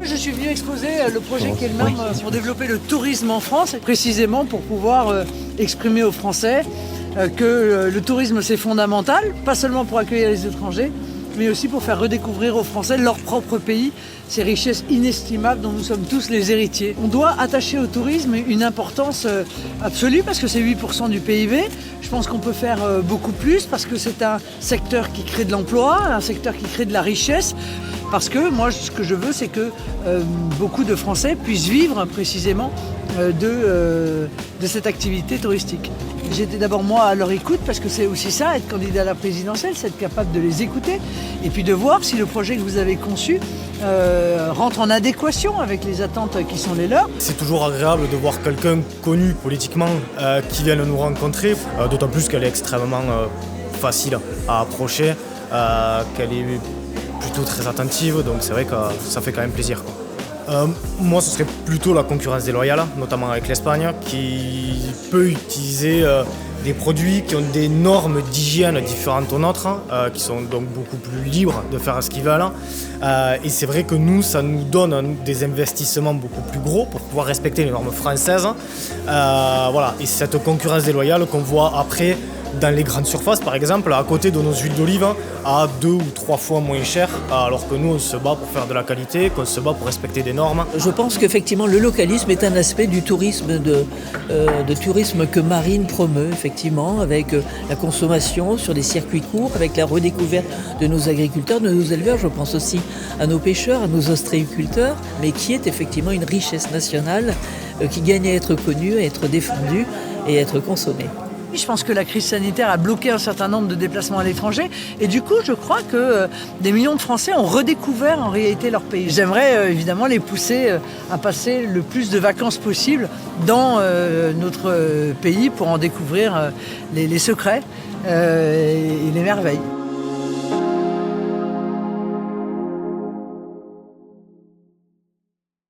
Je suis venu exposer le projet qui est le même pour développer le tourisme en France, et précisément pour pouvoir exprimer aux Français que le tourisme c'est fondamental, pas seulement pour accueillir les étrangers, mais aussi pour faire redécouvrir aux Français leur propre pays, ces richesses inestimables dont nous sommes tous les héritiers. On doit attacher au tourisme une importance absolue parce que c'est 8% du PIB. Je pense qu'on peut faire beaucoup plus parce que c'est un secteur qui crée de l'emploi, un secteur qui crée de la richesse. Parce que moi, ce que je veux, c'est que beaucoup de Français puissent vivre précisément de cette activité touristique. J'étais d'abord moi à leur écoute parce que c'est aussi ça, être candidat à la présidentielle, c'est être capable de les écouter et puis de voir si le projet que vous avez conçu rentre en adéquation avec les attentes qui sont les leurs. C'est toujours agréable de voir quelqu'un connu politiquement qui vient nous rencontrer, d'autant plus qu'elle est extrêmement facile à approcher, qu'elle est plutôt très attentive, donc c'est vrai que ça fait quand même plaisir, quoi. Moi, ce serait plutôt la concurrence déloyale, notamment avec l'Espagne, qui peut utiliser des produits qui ont des normes d'hygiène différentes aux nôtres, qui sont donc beaucoup plus libres de faire ce qu'ils veulent. Et c'est vrai que nous, ça nous donne des investissements beaucoup plus gros pour pouvoir respecter les normes françaises. Voilà. Et cette concurrence déloyale qu'on voit après dans les grandes surfaces, par exemple, à côté de nos huiles d'olive, à 2 ou 3 fois moins cher, alors que nous, on se bat pour faire de la qualité, qu'on se bat pour respecter des normes. Je pense qu'effectivement, le localisme est un aspect du tourisme, de tourisme que Marine promeut, effectivement, avec la consommation sur des circuits courts, avec la redécouverte de nos agriculteurs, de nos éleveurs. Je pense aussi à nos pêcheurs, à nos ostréiculteurs, mais qui est effectivement une richesse nationale qui gagne à être connue, à être défendue et à être consommée. Je pense que la crise sanitaire a bloqué un certain nombre de déplacements à l'étranger et du coup je crois que des millions de Français ont redécouvert en réalité leur pays. J'aimerais évidemment les pousser à passer le plus de vacances possible dans notre pays pour en découvrir les secrets et les merveilles.